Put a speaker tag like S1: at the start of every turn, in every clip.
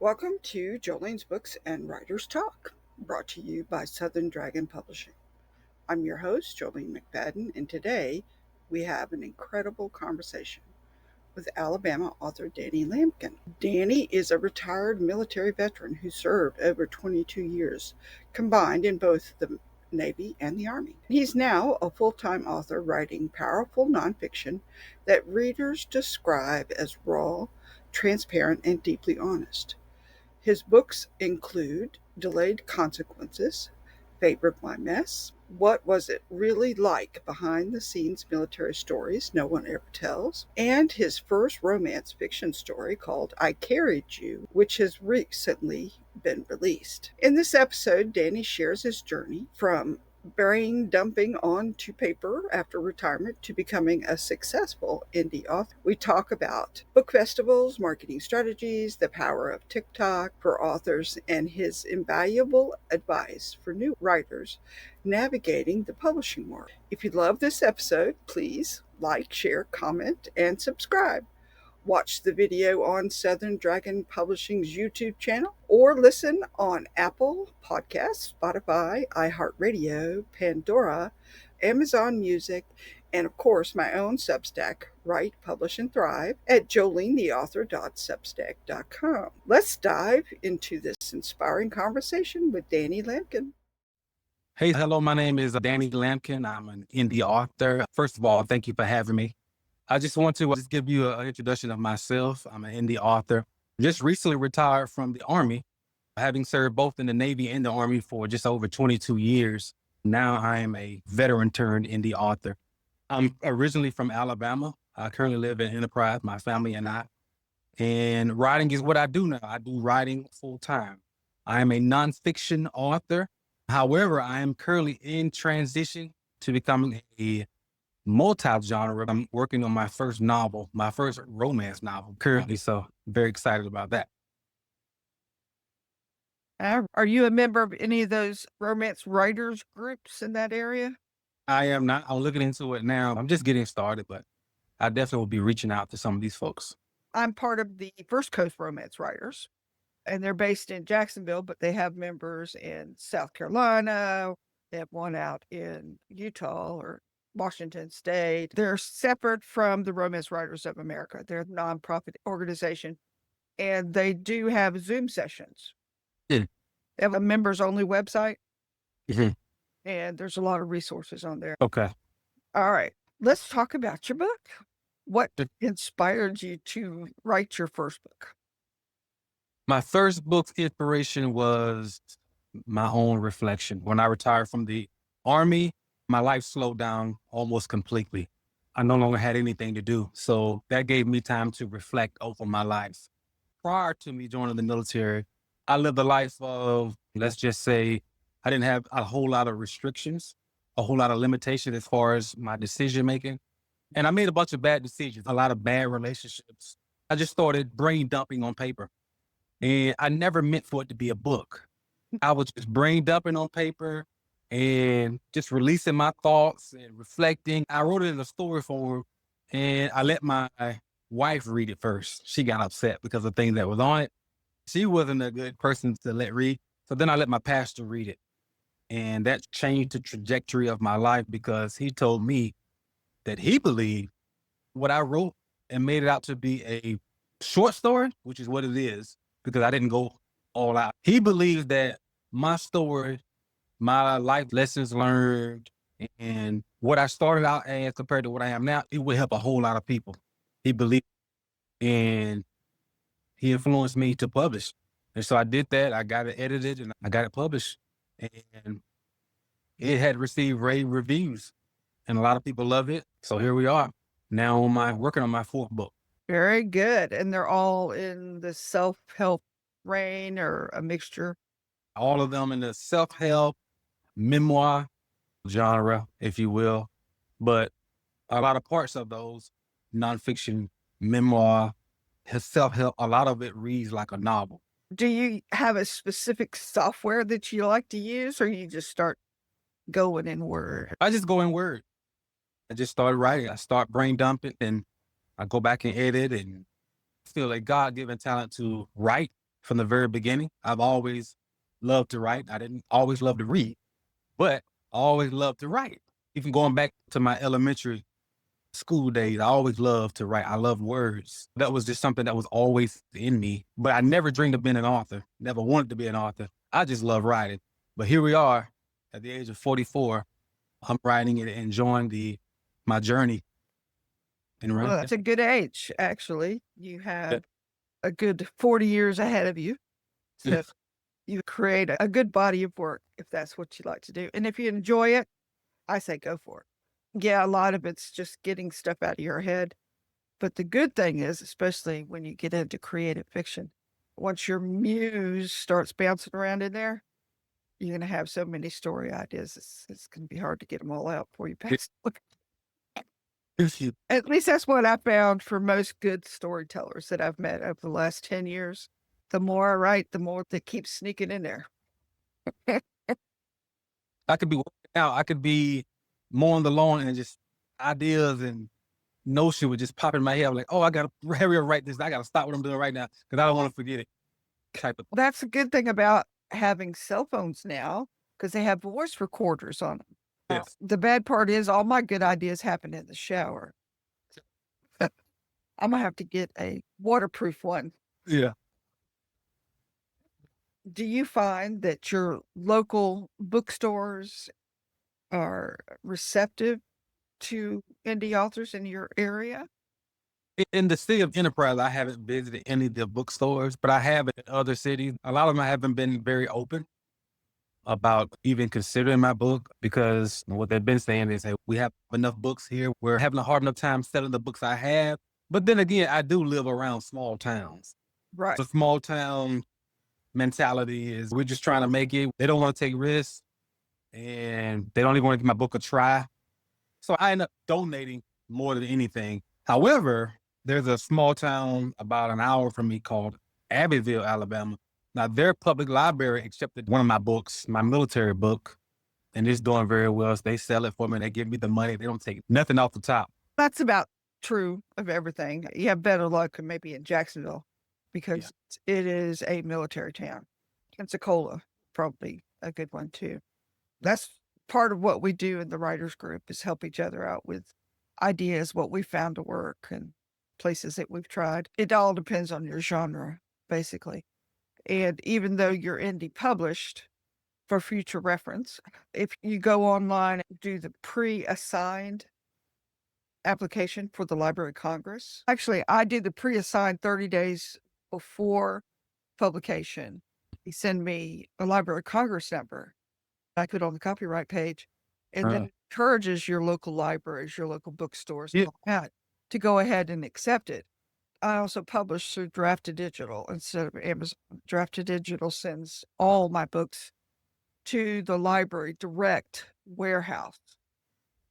S1: Welcome to Jolene's Books and Writers Talk, brought to you by Southern Dragon Publishing. I'm your host, Jolene McFadden, and today we have an incredible conversation with Alabama author Danny Lampkin. Danny is a retired military veteran who served over 22 years, combined in both the Navy and the Army. He's now a full-time author writing powerful nonfiction that readers describe as raw, transparent, and deeply honest. His books include Delayed Consequences, Favored My Mess, What Was It Really Like Behind the Scenes Military Stories No One Ever Tells, and his first romance fiction story called I Carried You, which has recently been released. In this episode, Danny shares his journey from brain dumping onto paper after retirement to becoming a successful indie author. We talk about book festivals, marketing strategies, the power of TikTok for authors, and his invaluable advice for new writers navigating the publishing world. If you love this episode, please like, share, comment, and subscribe. Watch the video on Southern Dragon Publishing's YouTube channel or listen on Apple Podcasts, Spotify, iHeartRadio, Pandora, Amazon Music, and of course my own Substack, Write, Publish, and Thrive at jolenetheauthor.substack.com. Let's dive into this inspiring conversation with Danny Lampkin.
S2: Hey, hello, my name is Danny Lampkin. I'm an indie author. First of all, thank you for having me. I just want to give you an introduction of myself. I'm an indie author. Just recently retired from the Army, having served both in the Navy and the Army for just over 22 years. Now I am a veteran turned indie author. I'm originally from Alabama. I currently live in Enterprise, my family and I. And writing is what I do now. I do writing full time. I am a nonfiction author. However, I am currently in transition to becoming a multi-genre. I'm working on my first novel, my first romance novel currently. So very excited about that.
S1: Are you a member of any of those romance writers groups in that area?
S2: I am not. I'm looking into it now. I'm just getting started, but I definitely will be reaching out to some of these folks.
S1: I'm part of the First Coast Romance Writers, and they're based in Jacksonville, but they have members in South Carolina. They have one out in Utah or Washington State. They're separate from the Romance Writers of America. They're a nonprofit organization, and they do have Zoom sessions.
S2: Yeah.
S1: They have a members-only website,
S2: Mhm.
S1: and there's a lot of resources on there.
S2: Okay.
S1: All right, let's talk about your book. What
S2: Sure.
S1: inspired you to write your first book?
S2: My first book's inspiration was my own reflection. When I retired from the Army, my life slowed down almost completely. I no longer had anything to do. So that gave me time to reflect over my life. Prior to me joining the military, I lived a life of, let's just say, I didn't have a whole lot of restrictions, a whole lot of limitations as far as my decision making. And I made a bunch of bad decisions, a lot of bad relationships. I just started brain dumping on paper. And I never meant for it to be a book. I was just brain dumping on paper and just releasing my thoughts and reflecting. I wrote it in a story form and I let my wife read it first. She got upset because of things that was on it. She wasn't a good person to let read. So then I let my pastor read it. And that changed the trajectory of my life because he told me that he believed what I wrote and made it out to be a short story, which is what it is, because I didn't go all out. He believes that my story, my life lessons learned, and what I started out as compared to what I am now, it would help a whole lot of people. He believed, and he influenced me to publish. And so I did that. I got it edited and I got it published. And it had received rave reviews and a lot of people love it. So here we are now working on my fourth book.
S1: Very good. And they're all in the self-help vein or a mixture?
S2: All of them in the self-help, memoir genre, if you will. But a lot of parts of those nonfiction, memoir, self-help, a lot of it reads like a novel.
S1: Do you have a specific software that you like to use, or you just start going in Word?
S2: I just go in Word. I just started writing. I start brain dumping and I go back and edit and feel a God-given talent to write from the very beginning. I've always loved to write. I didn't always love to read, but I always loved to write. Even going back to my elementary school days, I always loved to write. I love words. That was just something that was always in me, but I never dreamed of being an author, never wanted to be an author. I just love writing. But here we are at the age of 44. I'm writing and enjoying my journey in
S1: Well,
S2: writing.
S1: that's a good age, actually. You have a good 40 years ahead of you. So you create a good body of work if that's what you like to do. And if you enjoy it, I say go for it. Yeah, a lot of it's just getting stuff out of your head. But the good thing is, especially when you get into creative fiction, once your muse starts bouncing around in there, you're going to have so many story ideas. It's going to be hard to get them all out before you pass. At least that's what I found for most good storytellers that I've met over the last 10 years. The more I write, the more they keep sneaking in there.
S2: I could be working out. I could be mowing the lawn and just ideas and notion would just pop in my head. I'm like, oh, I got to hurry up, write this. I got to stop what I'm doing right now because I don't want to forget it. Type of.
S1: That's a good thing about having cell phones now because they have voice recorders on them.
S2: Yes.
S1: The bad part is all my good ideas happen in the shower. I'm going to have to get a waterproof one.
S2: Yeah.
S1: Do you find that your local bookstores are receptive to indie authors in your area?
S2: In the city of Enterprise, I haven't visited any of the bookstores, but I have in other cities. A lot of them haven't been very open about even considering my book because what they've been saying is, hey, we have enough books here. We're having a hard enough time selling the books I have. But then again, I do live around small towns.
S1: Right.
S2: The small town mentality is we're just trying to make it. They don't want to take risks and they don't even want to give my book a try. So I end up donating more than anything. However, there's a small town about an hour from me called Abbeville, Alabama. Now, their public library accepted one of my books, my military book, and it's doing very well. So they sell it for me. They give me the money. They don't take nothing off the top.
S1: That's about true of everything. You have better luck maybe in Jacksonville because it is a military town. Pensacola, probably a good one too. That's part of what we do in the writers group is help each other out with ideas, what we found to work and places that we've tried. It all depends on your genre, basically. And even though you're indie published, for future reference, if you go online and do the pre-assigned application for the Library of Congress, actually, I did the pre-assigned 30 days before publication. He sent me a Library of Congress number. I put on the copyright page and then encourages your local libraries, your local bookstores, and all that to go ahead and accept it. I also publish through Drafted Digital instead of Amazon. Drafted Digital sends all my books to the library direct warehouse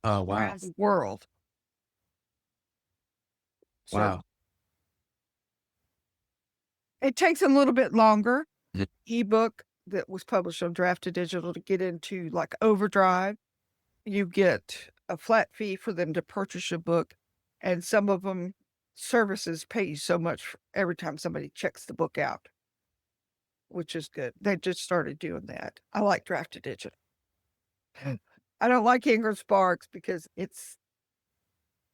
S1: around the world. So
S2: Wow.
S1: it takes a little bit longer. Ebook that was published on Drafted Digital to get into like Overdrive. You get a flat fee for them to purchase your book, and some of them services pay you so much every time somebody checks the book out, which is good. They just started doing that. I like Drafted Digital. I don't like Ingram Sparks because it's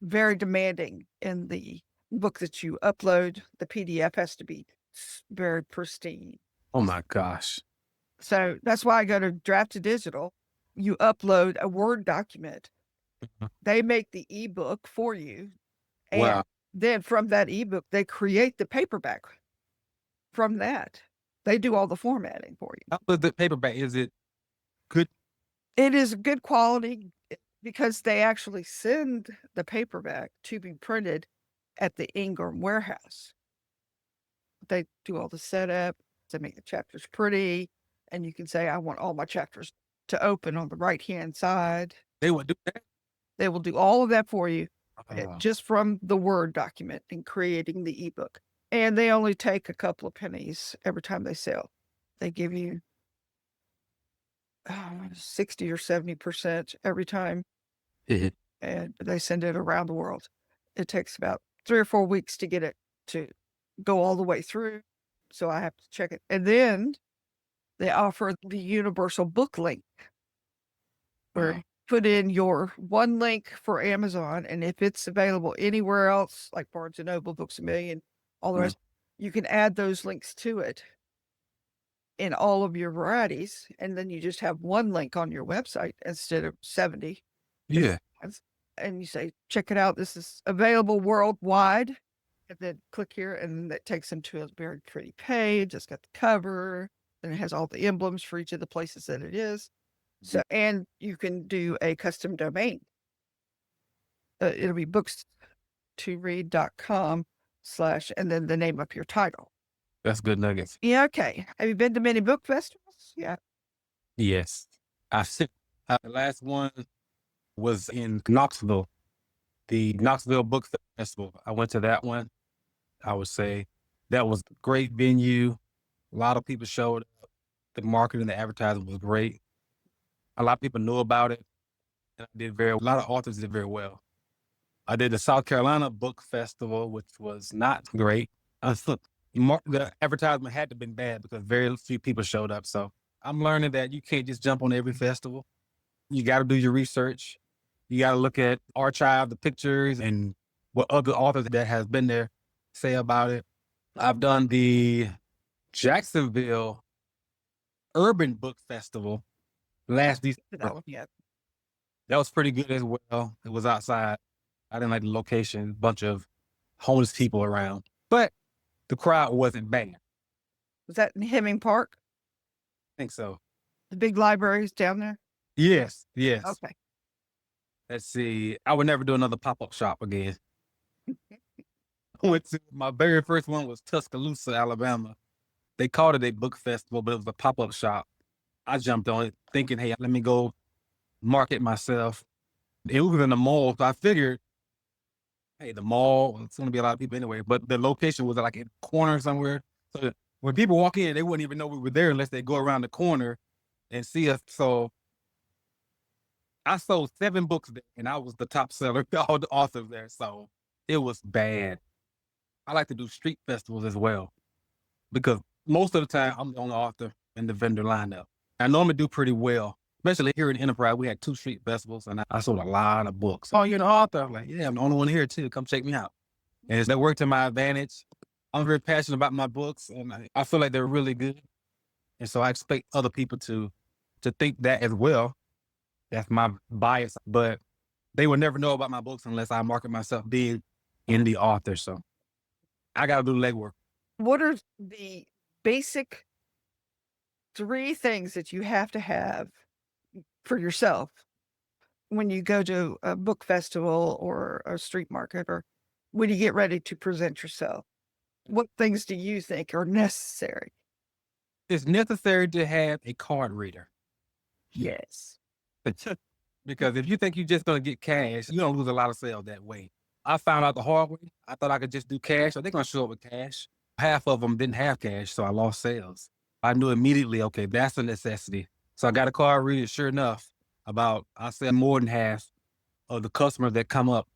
S1: very demanding in the book that you upload. The PDF has to be very pristine.
S2: Oh my gosh.
S1: So that's why I go to Drafted Digital. You upload a Word document. They make the ebook for you. And then from that ebook, they create the paperback from that. They do all the formatting for you.
S2: How was the paperback? Is it good?
S1: It is good quality because they actually send the paperback to be printed at the Ingram warehouse. They do all the setup. They make the chapters pretty. And you can say, I want all my chapters to open on the right-hand side.
S2: They would do that?
S1: They will do all of that for you just from the Word document and creating the ebook. And they only take a couple of pennies every time they sell. They give you 60 or 70% every time. And they send it around the world. It takes about 3 or 4 weeks to get it to go all the way through. So I have to check it. And then they offer the universal book link where you put in your one link for Amazon, and if it's available anywhere else, like Barnes and Noble, Books a Million, all the rest, you can add those links to it in all of your varieties, and then you just have one link on your website instead of 70.
S2: Yeah.
S1: And you say, check it out. This is available worldwide. And then click here, and that takes them to a very pretty page. It's got the cover, and it has all the emblems for each of the places that it is. So, and you can do a custom domain. It'll be books2read.com/ and then the name of your title.
S2: That's good nuggets.
S1: Yeah. Okay. Have you been to many book festivals? Yeah.
S2: Yes. The last one was in Knoxville, the Knoxville Book Festival. I went to that one. I would say that was a great venue. A lot of people showed up. The marketing, the advertising was great. A lot of people knew about it. And a lot of authors did very well. I did the South Carolina Book Festival, which was not great. The advertisement had to have been bad because very few people showed up. So I'm learning that you can't just jump on every festival. You got to do your research. You got to look at archive, the pictures, and what other authors that has been there say about it. I've done the Jacksonville Urban Book Festival last December. That was pretty good as well. It was outside. I didn't like the location, bunch of homeless people around, but the crowd wasn't bad.
S1: Was that in Hemming Park?
S2: I think so.
S1: The big libraries down there?
S2: Yes, yes.
S1: Okay.
S2: Let's see. I would never do another pop-up shop again. My very first one was Tuscaloosa, Alabama. They called it a book festival, but it was a pop-up shop. I jumped on it thinking, hey, let me go market myself. It was in the mall, so I figured, hey, the mall, it's going to be a lot of people anyway, but the location was like in a corner somewhere. So when people walk in, they wouldn't even know we were there unless they go around the corner and see us. So I sold 7 books there, and I was the top seller, all the authors there. So it was bad. I like to do street festivals as well because most of the time I'm the only author in the vendor lineup. I normally do pretty well, especially here in Enterprise. We had 2 street festivals, and I sold a lot of books. Oh, you're an author? I'm like, yeah, I'm the only one here too. Come check me out. And that worked to my advantage. I'm very passionate about my books, and I feel like they're really good. And so I expect other people to think that as well. That's my bias, but they will never know about my books unless I market myself being in the author. So I got to do legwork. What are the basic 3 things that you have to have for yourself when you go to a book festival or a street market, or when you get ready to present yourself? What things do you think are necessary? It's necessary to have a card reader. Yes. Because if you think you're just going to get cash, you're going to lose a lot of sales that way. I found out the hard way. I thought I could just do cash, or they're going to show up with cash. Half of them didn't have cash, so I lost sales. I knew immediately, okay, that's a necessity. So I got a card reader. Sure enough, I say more than half of the customers that come up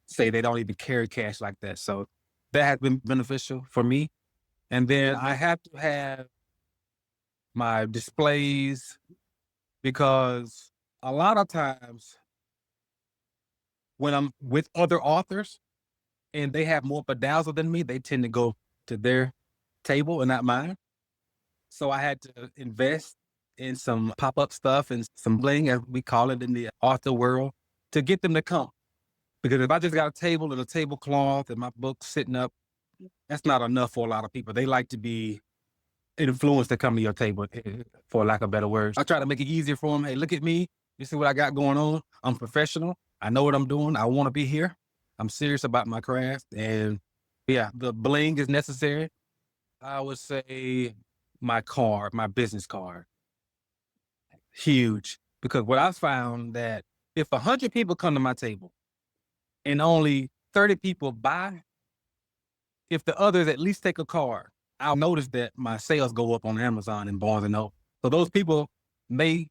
S2: say they don't even carry cash like that. So that has been beneficial for me. And then I have to have my displays, because a lot of times when I'm with other authors and they have more bedazzle than me, they tend to go to their table and not mine. So I had to invest in some pop-up stuff and some bling, as we call it in the author world, to get them to come. Because if I just got a table and a tablecloth and my book sitting up, that's not enough for a lot of people. They like to be influenced to come to your table, for lack of better words. I try to make it easier for them. Hey, look at me. You see what I got going on? I'm professional. I know what I'm doing. I want to be here. I'm serious about my craft. And yeah, the bling is necessary. I would say my card, my business card. Huge. Because what I found that if 100 people come to my table and only 30 people buy, if the others at least take a card, I'll notice that my sales go up on Amazon and Barnes and Noble. So those people may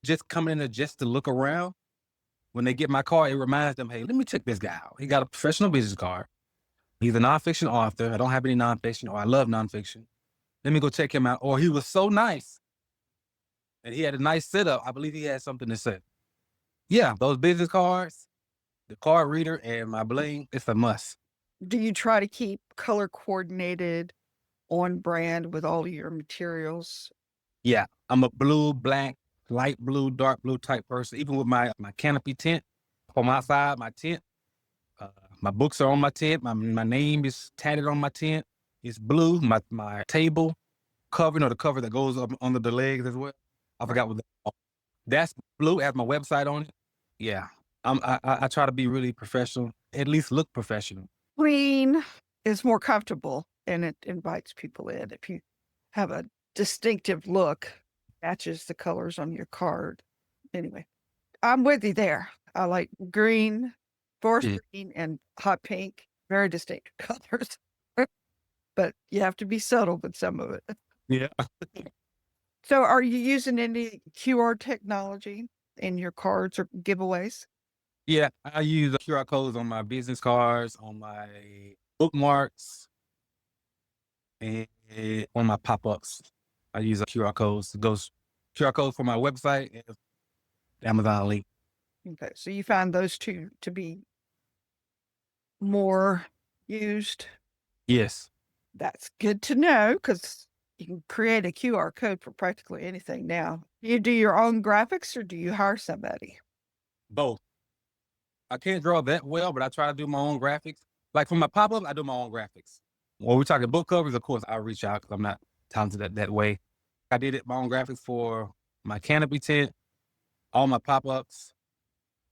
S2: just come in there just to look around. When they get my card, it reminds them, hey, let me check this guy out. He got a professional business card. He's a nonfiction author. I don't have any nonfiction, or I love nonfiction. Let me go check him out. Or he was so nice and he had a nice setup. I believe he had something to say. Yeah, those business cards, the card reader, and my bling, it's a must.
S1: Do you try to keep color coordinated on brand with all of your materials?
S2: Yeah, I'm a blue, black, light blue, dark blue type person. Even with my canopy tent on my side, my tent, uh, my books are on my tent. My name is tatted on my tent. It's blue. My table cover, the cover that goes up under the legs as well. I forgot what that's blue. It has my website on it. Yeah, I try to be really professional. At least look professional.
S1: Green is more comfortable and it invites people in. If you have a distinctive look, matches the colors on your card. Anyway, I'm with you there. I like green, forest
S2: Yeah.
S1: green, and hot pink. Very distinct colors. But you have to be subtle with some of it.
S2: Yeah.
S1: So are you using any QR technology in your cards or giveaways?
S2: Yeah, I use QR codes on my business cards, on my bookmarks, and on my pop-ups. I use a QR codes. It goes QR code for my website and Amazon link.
S1: Okay, so you find those two to be more used.
S2: Yes,
S1: That's good to know because you can create a QR code for practically anything now. You do your own graphics or do you hire somebody?
S2: both. I can't draw that well, but I try to do my own graphics. Like for my pop-up, I do my own graphics. When we're talking book covers, of course, I reach out because I'm not talented that way. I did it my own graphics for my canopy tent, all my pop-ups,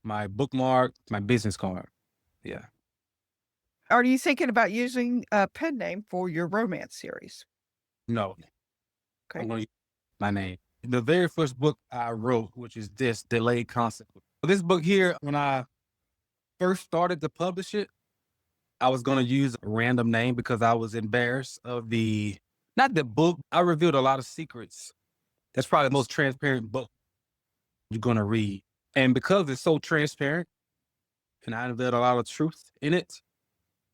S2: my bookmark, my business card. Yeah.
S1: Are you thinking about using a pen name for your romance series?
S2: No,
S1: Okay.
S2: I'm going to use my name. The very first book I wrote, which is this Delayed Concept. This book here, when I first started to publish it, I was going to use a random name because I was embarrassed of not the book. I revealed a lot of secrets. That's probably the most transparent book you're going to read. And because it's so transparent and I unveiled a lot of truth in it,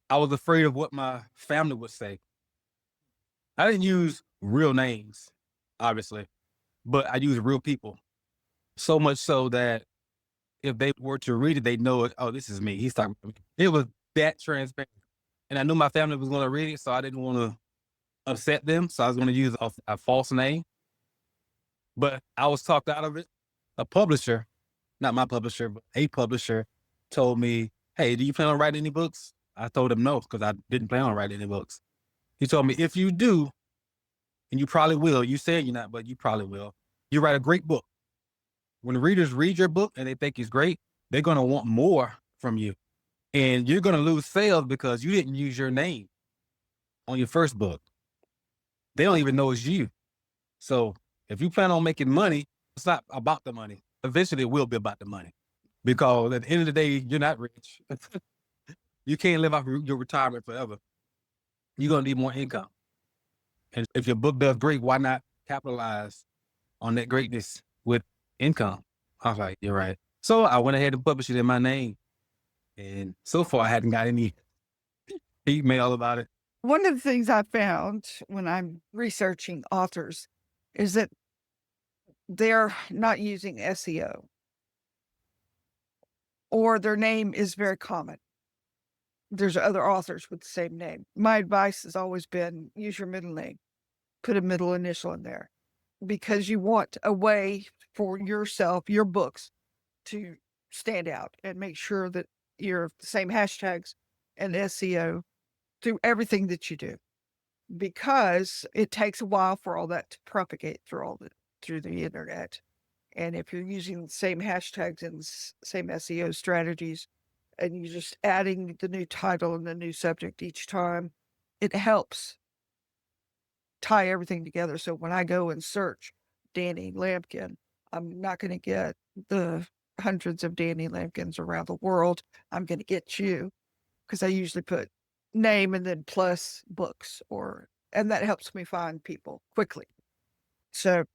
S2: I was afraid of what my family would say. I didn't use real names, obviously, but I used real people. So much so that if they were to read it, they know it. Oh, this is me. He's talking to me. It was that transparent. And I knew my family was going to read it, so I didn't want to upset them. So I was going to use a false name. But I was talked out of it. A publisher, not my publisher, but a publisher told me, hey, do you plan on writing any books? I told him no, because I didn't plan on writing any books. He told me, if you do, and you probably will, you said you're not, but you probably will, you write a great book. When the readers read your book and they think it's great, they're going to want more from you. And you're going to lose sales because you didn't use your name on your first book. They don't even know it's you. So if you plan on making money, it's not about the money. Eventually, it will be about the money because at the end of the day, you're not rich. You can't live off your retirement forever. You're going to need more income. And if your book does great, why not capitalize on that greatness with income? I was like, you're right. So I went ahead and published it in my name. And so far, I hadn't got any email about it.
S1: One of the things I found when I'm researching authors is that they're not using SEO or their name is very common. There's other authors with the same name. My advice has always been use your middle name, put a middle initial in there because you want a way for yourself, your books to stand out and make sure that you're the same hashtags and SEO through everything that you do because it takes a while for all that to propagate through the internet. And if you're using the same hashtags and same SEO strategies, and you're just adding the new title and the new subject each time, it helps tie everything together. So when I go and search Danny Lampkin, I'm not going to get the hundreds of Danny Lampkins around the world. I'm going to get you because I usually put name and then plus books and that helps me find people quickly. So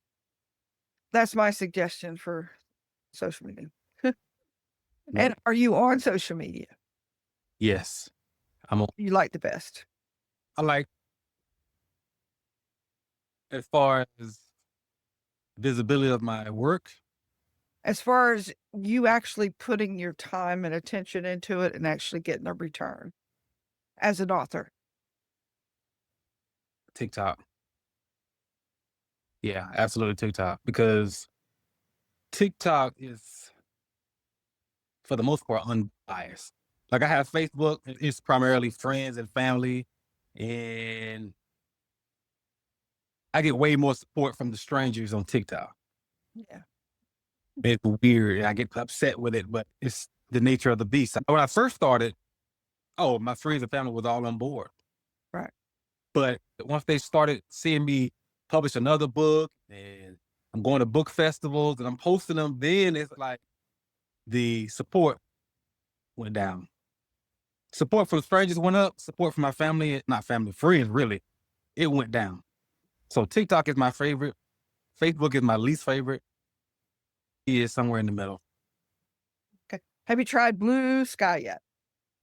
S1: that's my suggestion for social media. And are you on social media?
S2: Yes. I'm on,
S1: you like the best?
S2: I like, as far as visibility of my work,
S1: As far as you actually putting your time and attention into it and actually getting a return as an author.
S2: TikTok. Yeah, absolutely TikTok, because TikTok is, for the most part, unbiased. Like, I have Facebook, it's primarily friends and family, and I get way more support from the strangers on TikTok.
S1: Yeah.
S2: It's weird, and I get upset with it, but it's the nature of the beast. When I first started, oh, my friends and family was all on board.
S1: Right.
S2: But once they started seeing me publish another book, and I'm going to book festivals and I'm posting them, then it's like the support went down. Support from strangers went up. Support from my family, not family, friends, really, it went down. So TikTok is my favorite. Facebook is my least favorite. He is somewhere in the middle.
S1: Okay. Have you tried Blue Sky yet?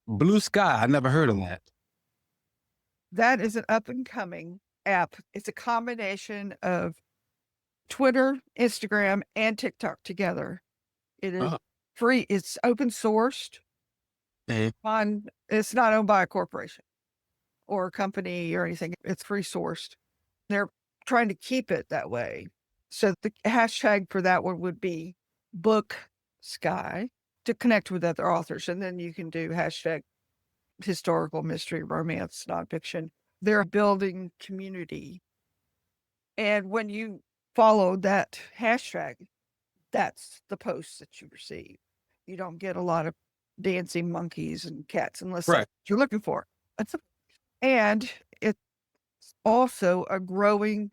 S2: Blue Sky, I never heard of that.
S1: That is an up and coming app. It's a combination of Twitter, Instagram, and TikTok together. It is
S2: Oh,
S1: free. It's open sourced.
S2: eh,
S1: It's not owned by a corporation or a company or anything. It's free sourced. They're trying to keep it that way. So the hashtag for that one would be Book Sky to connect with other authors. And then you can do hashtag historical, mystery, romance, nonfiction. They're building community. And when you follow that hashtag, that's the posts that you receive. You don't get a lot of dancing monkeys and cats unless that's
S2: right.
S1: what you're looking for. And it's also a growing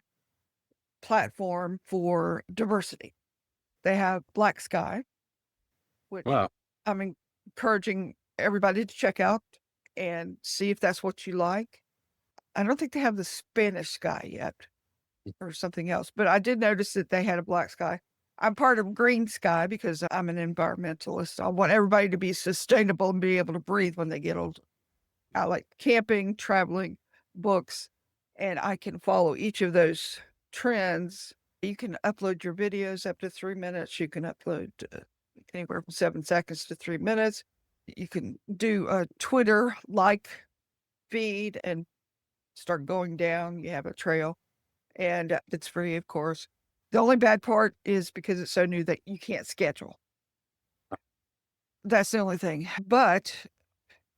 S1: platform for diversity. They have Black Sky, which
S2: Wow.
S1: I'm encouraging everybody to check out and see if that's what you like. I don't think they have the Spanish Sky yet or something else, but I did notice that they had a Black Sky. I'm part of Green Sky because I'm an environmentalist. I want everybody to be sustainable and be able to breathe when they get older. I like camping, traveling, books, and I can follow each of those trends. You can upload your videos up to 3 minutes. You can upload anywhere from 7 seconds to 3 minutes. You can do a Twitter like feed and start going down. You have a trail, and it's free, of course. The only bad part is because it's so new that you can't schedule. That's the only thing. But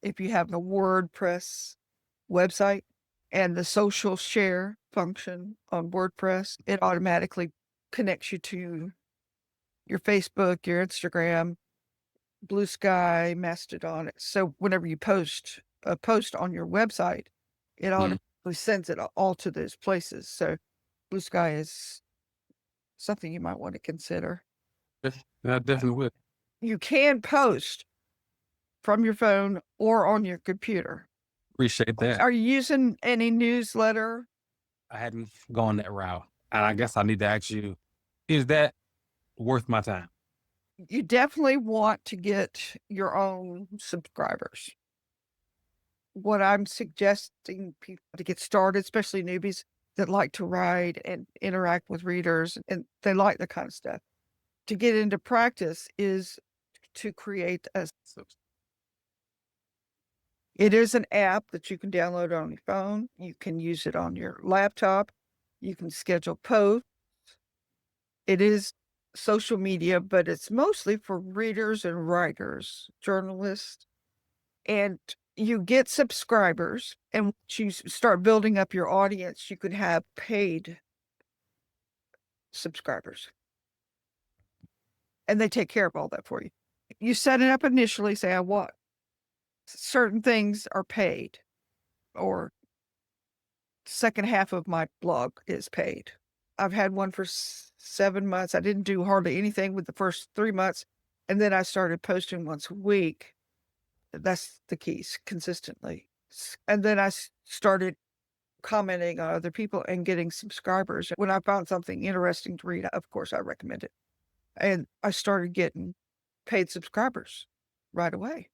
S1: if you have a WordPress website and the social share function on WordPress, it automatically connects you to your Facebook, your Instagram, Blue Sky, Mastodon. So whenever you post a post on your website, it
S2: Mm.
S1: automatically sends it all to those places. So Blue Sky is something you might want to consider.
S2: I definitely would.
S1: You can post from your phone or on your computer.
S2: Appreciate that.
S1: Are you using any newsletter?
S2: I hadn't gone that route. And I guess I need to ask you, is that worth my time?
S1: You definitely want to get your own subscribers. What I'm suggesting people to get started, especially newbies that like to write and interact with readers and they like that kind of stuff, to get into practice is to create a. It is an app that you can download on your phone. You can use it on your laptop. You can schedule posts. It is social media, but it's mostly for readers and writers, journalists, and you get subscribers. And once you start building up your audience, you can have paid subscribers, and they take care of all that for you. You set it up initially, say, I want certain things are paid, or second half of my blog is paid. I've had one for 7 months. I didn't do hardly anything with the first 3 months. And then I started posting once a week. That's the keys, consistently. And then I started commenting on other people and getting subscribers. When I found something interesting to read, of course, I recommend it. And I started getting paid subscribers right away.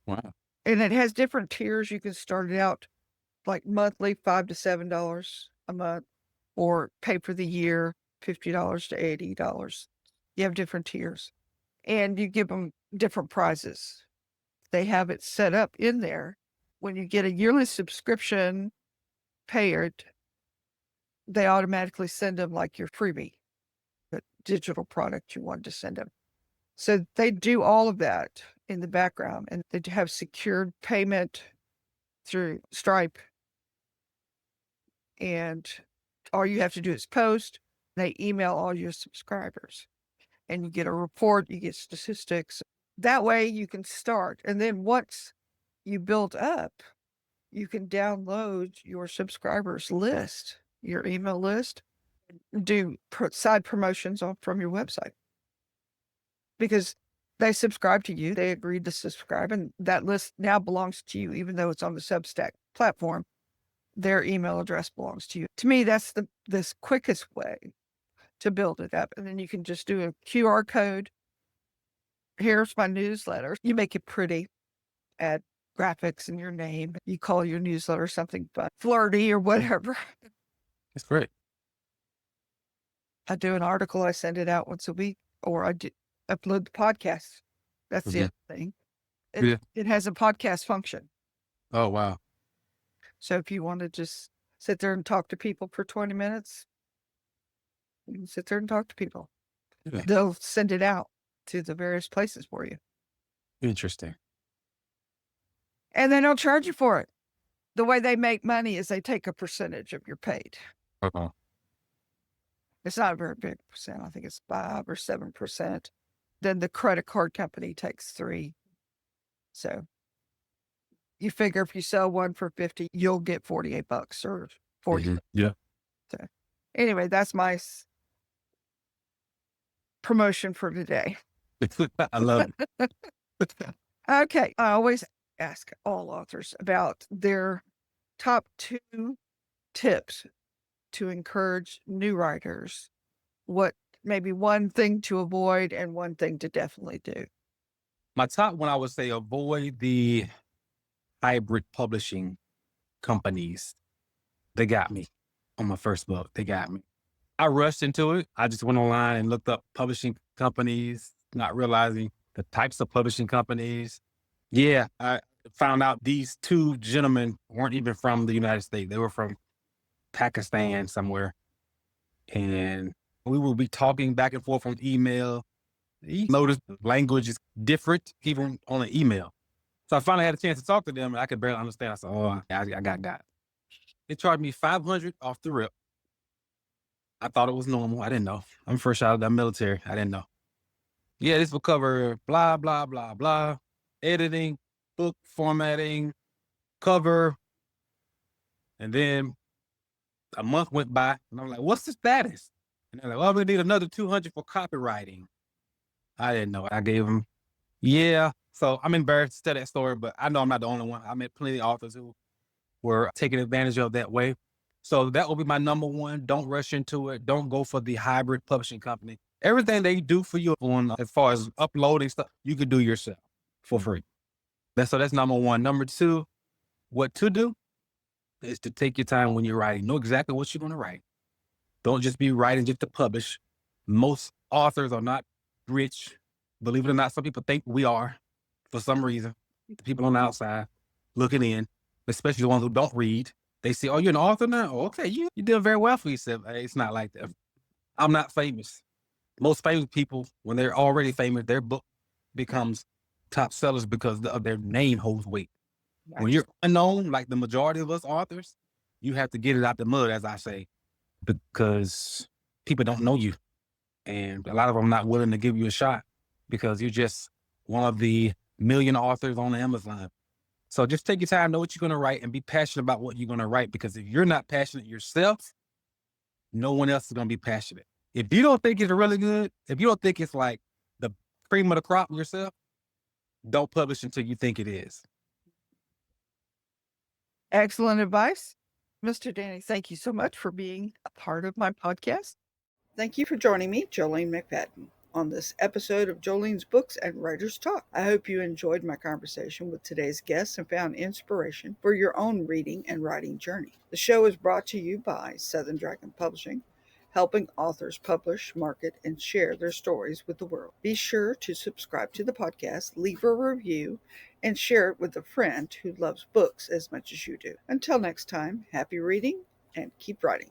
S2: Wow.
S1: And it has different tiers. You can start it out like monthly, $5 to $7 a month, or pay for the year, $50 to $80. You have different tiers, and you give them different prizes. They have it set up in there. When you get a yearly subscription paid, they automatically send them like your freebie, the digital product you wanted to send them. So they do all of that in the background, and they have secured payment through Stripe. And all you have to do is post. They email all your subscribers, and you get a report, you get statistics. That way you can start. And then once you build up, you can download your subscribers list, your email list, do side promotions from your website, because they subscribe to you. They agreed to subscribe, and that list now belongs to you, even though it's on the Substack platform. Their email address belongs to you. To me, that's the quickest way to build it up. And then you can just do a QR code. Here's my newsletter. You make it pretty, add graphics in your name. You call your newsletter something fun, flirty or whatever.
S2: It's great.
S1: I do an article, I send it out once a week, or I upload the podcast. That's the other thing. It has a podcast function.
S2: Oh, wow.
S1: So if you want to just sit there and talk to people for 20 minutes, you can sit there and talk to people. Yeah. They'll send it out to the various places for you.
S2: Interesting.
S1: And they don't charge you for it. The way they make money is they take a percentage of your paid.
S2: Uh-huh.
S1: It's not a very big percent. I think it's 5 or 7%. Then the credit card company takes 3. So you figure if you sell one for 50, you'll get $48 or 40.
S2: Mm-hmm. Yeah.
S1: So anyway, that's my promotion for today.
S2: I love it.
S1: Okay. I always ask all authors about their top 2 tips to encourage new writers. What maybe one thing to avoid and one thing to definitely do.
S2: My top one, I would say avoid the hybrid publishing companies. They got me on my first book. They got me. I rushed into it. I just went online and looked up publishing companies, not realizing the types of publishing companies. Yeah, I found out these 2 gentlemen weren't even from the United States. They were from Pakistan somewhere. And we would be talking back and forth on email. You notice the language is different even on an email. So I finally had a chance to talk to them, and I could barely understand. I said, oh, I got. They charged me $500 off the rip. I thought it was normal. I didn't know. I'm fresh out of the military. I didn't know. Yeah, this will cover blah, blah, blah, blah. Editing, book formatting, cover. And then a month went by, and I'm like, what's the status? And they're like, well, we need another $200 for copywriting. I didn't know. I gave them, yeah. So I'm embarrassed to tell that story, but I know I'm not the only one. I met plenty of authors who were taking advantage of that way. So that will be my number one. Don't rush into it. Don't go for the hybrid publishing company. Everything they do for you on as far as uploading stuff, you could do yourself for free. That's number one. Number 2, what to do is to take your time when you're writing. Know exactly what you're going to write. Don't just be writing just to publish. Most authors are not rich. Believe it or not, some people think we are for some reason. The people on the outside looking in, especially the ones who don't read. They say, oh, you're an author now? Oh, okay, you did very well for yourself. Hey, it's not like that. I'm not famous. Most famous people, when they're already famous, their book becomes top sellers because of their name holds weight. Nice. When you're unknown, like the majority of us authors, you have to get it out the mud, as I say, because people don't know you. And a lot of them are not willing to give you a shot because you're just one of the million authors on Amazon. So just take your time, know what you're going to write, and be passionate about what you're going to write. Because if you're not passionate yourself, no one else is going to be passionate. If you don't think it's really good, if you don't think it's like the cream of the crop yourself, don't publish until you think it is.
S1: Excellent advice. Mr. Danny, thank you so much for being a part of my podcast. Thank you for joining me, Jolene McFadden, on this episode of Jolene's Books and Writers Talk. I hope you enjoyed my conversation with today's guests and found inspiration for your own reading and writing journey. The show is brought to you by Southern Dragon Publishing, helping authors publish, market, and share their stories with the world. Be sure to subscribe to the podcast, leave a review, and share it with a friend who loves books as much as you do. Until next time, happy reading and keep writing.